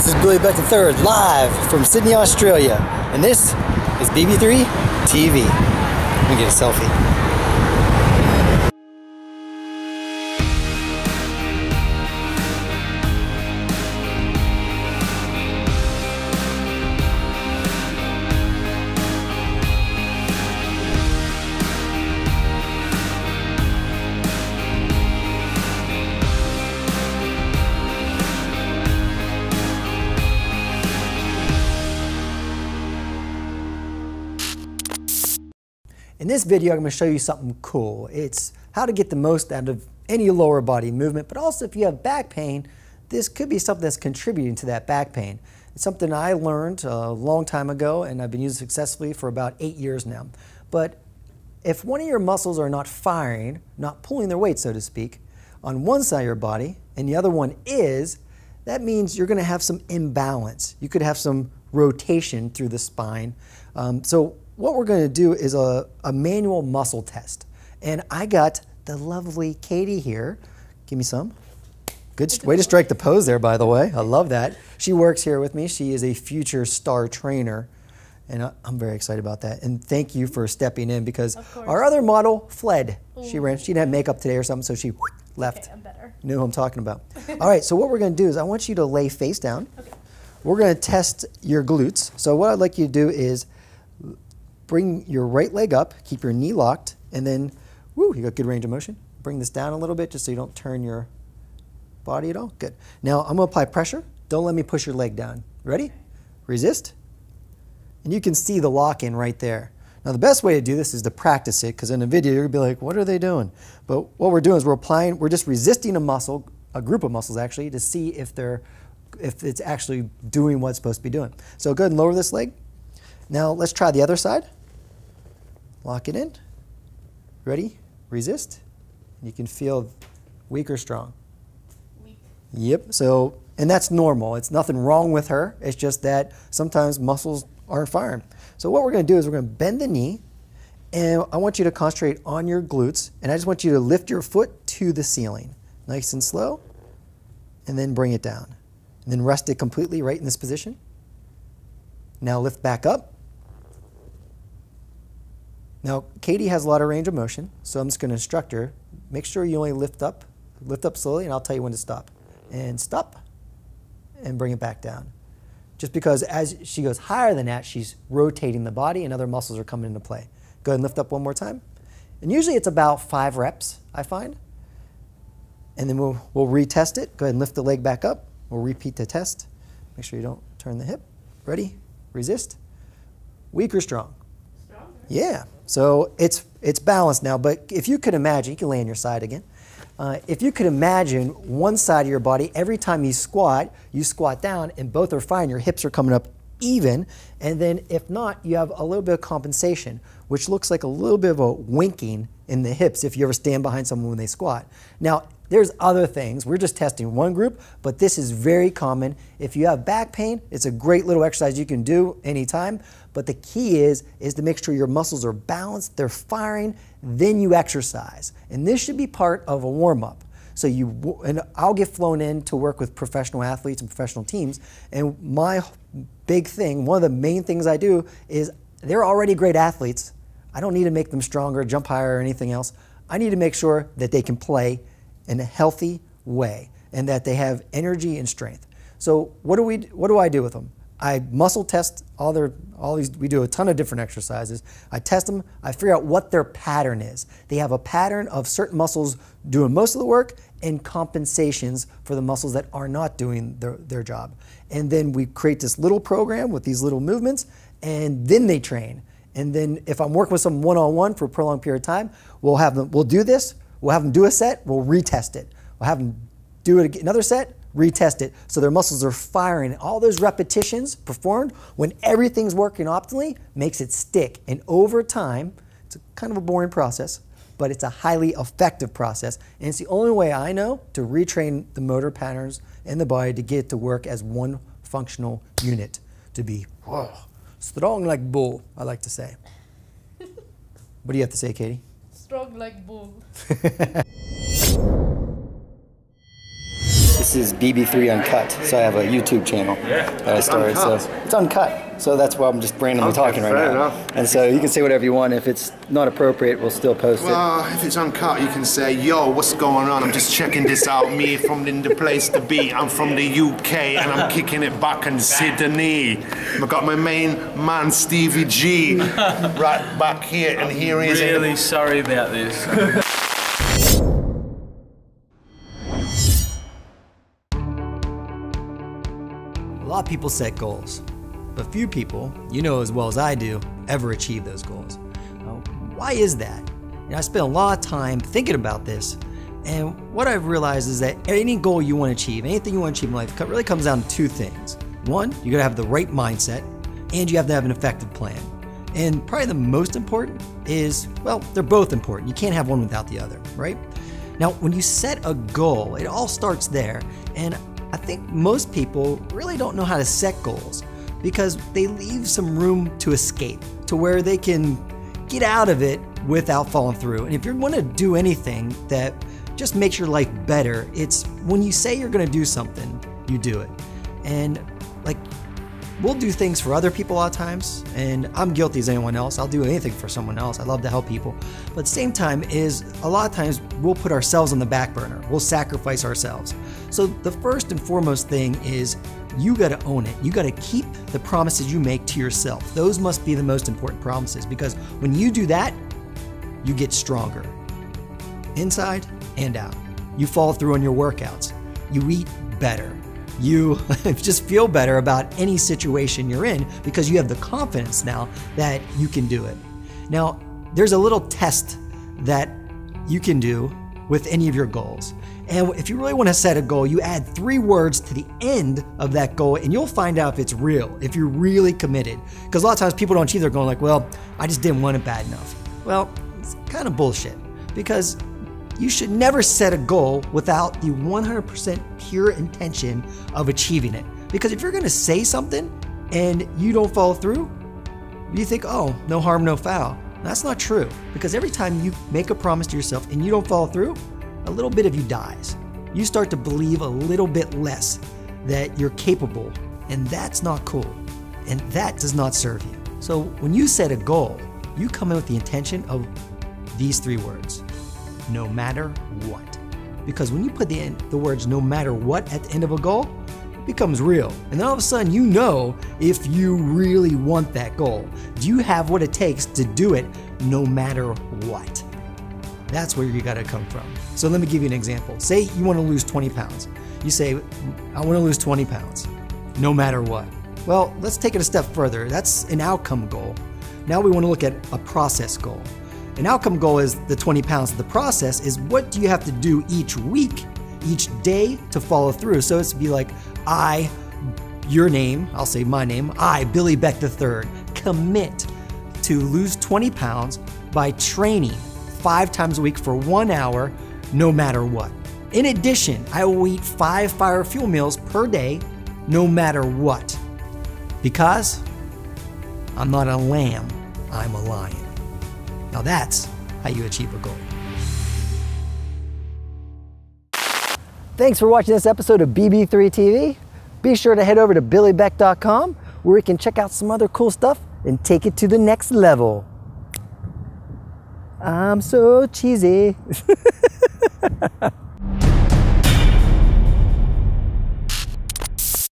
This is Billy BB3 live from Sydney, Australia, and this is BB3 TV. Let me get a selfie. In this video, I'm going to show you something cool. It's how to get the most out of any lower body movement, but also if you have back pain, this could be something that's contributing to that back pain. It's something I learned a long time ago, and I've been using successfully for about 8 years now. But if one of your muscles are not firing, not pulling their weight, so to speak, on one side of your body, and the other one is, that means you're going to have some imbalance. You could have some rotation through the spine. So what we're going to do is a manual muscle test. And I got the lovely Katie here. Give me some. Good way to strike the pose there, by the way. I love that. She works here with me. She is a future star trainer. And I'm very excited about that. And thank you for stepping in because our other model fled. Ooh. She didn't have makeup today or something, so she left. Okay, I'm better. Knew who I'm talking about. All right, so what we're going to do is I want you to lay face down. Okay. We're going to test your glutes. So what I'd like you to do is bring your right leg up, keep your knee locked, and then, woo, you got good range of motion. Bring this down a little bit just so you don't turn your body at all. Good. Now I'm going to apply pressure. Don't let me push your leg down. Ready? Resist. And you can see the lock-in right there. Now the best way to do this is to practice it, because in a video you're going to be like, what are they doing? But what we're doing is we're just resisting a muscle, a group of muscles actually, to see if it's actually doing what it's supposed to be doing. So go ahead and lower this leg. Now let's try the other side. Lock it in. Ready? Resist. You can feel weak or strong. Weak. Yep. So, and that's normal. It's nothing wrong with her. It's just that sometimes muscles aren't firing. So what we're going to do is we're going to bend the knee, and I want you to concentrate on your glutes, and I just want you to lift your foot to the ceiling. Nice and slow, and then bring it down. And then rest it completely right in this position. Now lift back up. Now, Katie has a lot of range of motion, so I'm just going to instruct her. Make sure you only lift up slowly, and I'll tell you when to stop. And stop, and bring it back down. Just because as she goes higher than that, she's rotating the body and other muscles are coming into play. Go ahead and lift up one more time. And usually it's about 5 reps, I find. And then we'll retest it. Go ahead and lift the leg back up. We'll repeat the test. Make sure you don't turn the hip. Ready? Resist. Weak or strong? Strong. Yeah. So it's balanced now, but if you could imagine, you can lay on your side again. If you could imagine one side of your body, every time you squat down and both are fine, your hips are coming up even, and then if not, you have a little bit of compensation, which looks like a little bit of a winking in the hips if you ever stand behind someone when they squat. Now, there's other things. We're just testing one group, but this is very common. If you have back pain, it's a great little exercise you can do anytime, but the key is to make sure your muscles are balanced, they're firing, then you exercise. And this should be part of a warm-up. So and I'll get flown in to work with professional athletes and professional teams, and my big thing, one of the main things I do is they're already great athletes. I don't need to make them stronger, jump higher, or anything else. I need to make sure that they can play in a healthy way and that they have energy and strength. So what do I do with them? I muscle test all these, we do a ton of different exercises. I test them, I figure out what their pattern is. They have a pattern of certain muscles doing most of the work and compensations for the muscles that are not doing their job. And then we create this little program with these little movements, and then they train. And then if I'm working with someone one-on-one for a prolonged period of time, we'll do this, we'll have them do a set, we'll retest it. We'll have them do it again, another set, retest it, so their muscles are firing. All those repetitions performed when everything's working optimally makes it stick. And over time, it's kind of a boring process, but it's a highly effective process. And it's the only way I know to retrain the motor patterns in the body to get it to work as one functional unit, to be strong like bull, I like to say. What do you have to say, Katie? Strong like bull. This is BB3 Uncut. So I have a YouTube channel that I started. So it's uncut. So that's why I'm just randomly talking right now. Enough. And so you can say whatever you want. If it's not appropriate, we'll still post it. Well, if it's uncut, you can say, yo, what's going on? I'm just checking this out. Me from the place to be. I'm from the UK and I'm kicking it back in Sydney. I've got my main man, Stevie G, right back here. And here he is. Really sorry about this. A lot of people set goals, but few people, you know as well as I do, ever achieve those goals. Why is that? I spent a lot of time thinking about this, and what I've realized is that any goal you want to achieve, anything you want to achieve in life, really comes down to two things. One, you gotta have the right mindset, and you have to have an effective plan. And probably the most important is, well, they're both important. You can't have one without the other, right? Now, when you set a goal, it all starts there, and I think most people really don't know how to set goals because they leave some room to escape, to where they can get out of it without falling through. And if you want to do anything that just makes your life better, it's when you say you're going to do something, you do it. And like, we'll do things for other people a lot of times, and I'm guilty as anyone else. I'll do anything for someone else. I love to help people. But at the same time is a lot of times we'll put ourselves on the back burner. We'll sacrifice ourselves. So the first and foremost thing is you got to own it. You got to keep the promises you make to yourself. Those must be the most important promises, because when you do that, you get stronger inside and out. You follow through on your workouts. You eat better. You just feel better about any situation you're in because you have the confidence now that you can do it. Now, there's a little test that you can do with any of your goals. And if you really want to set a goal, you add 3 words to the end of that goal and you'll find out if it's real, if you're really committed. Because a lot of times people don't achieve their goal like, well, I just didn't want it bad enough. Well, it's kind of bullshit, because you should never set a goal without the 100% pure intention of achieving it. Because if you're going to say something and you don't follow through, you think, oh, no harm, no foul. That's not true, because every time you make a promise to yourself and you don't follow through, a little bit of you dies. You start to believe a little bit less that you're capable, and that's not cool, and that does not serve you. So when you set a goal, you come in with the intention of these 3 words. No matter what. Because when you put the words no matter what at the end of a goal, it becomes real. And then all of a sudden you know if you really want that goal. Do you have what it takes to do it no matter what? That's where you gotta come from. So let me give you an example. Say you wanna lose 20 pounds. You say, I wanna lose 20 pounds, no matter what. Well, let's take it a step further. That's an outcome goal. Now we wanna look at a process goal. An outcome goal is the 20 pounds. The process is what do you have to do each week, each day to follow through. So it's to be like, your name, I'll say my name, I, Billy Beck III, commit to lose 20 pounds by training 5 times a week for 1 hour, no matter what. In addition, I will eat 5 fire fuel meals per day, no matter what. Because I'm not a lamb, I'm a lion. Now that's how you achieve a goal. Thanks for watching this episode of BB3 TV. Be sure to head over to billybeck.com where you can check out some other cool stuff and take it to the next level. I'm so cheesy.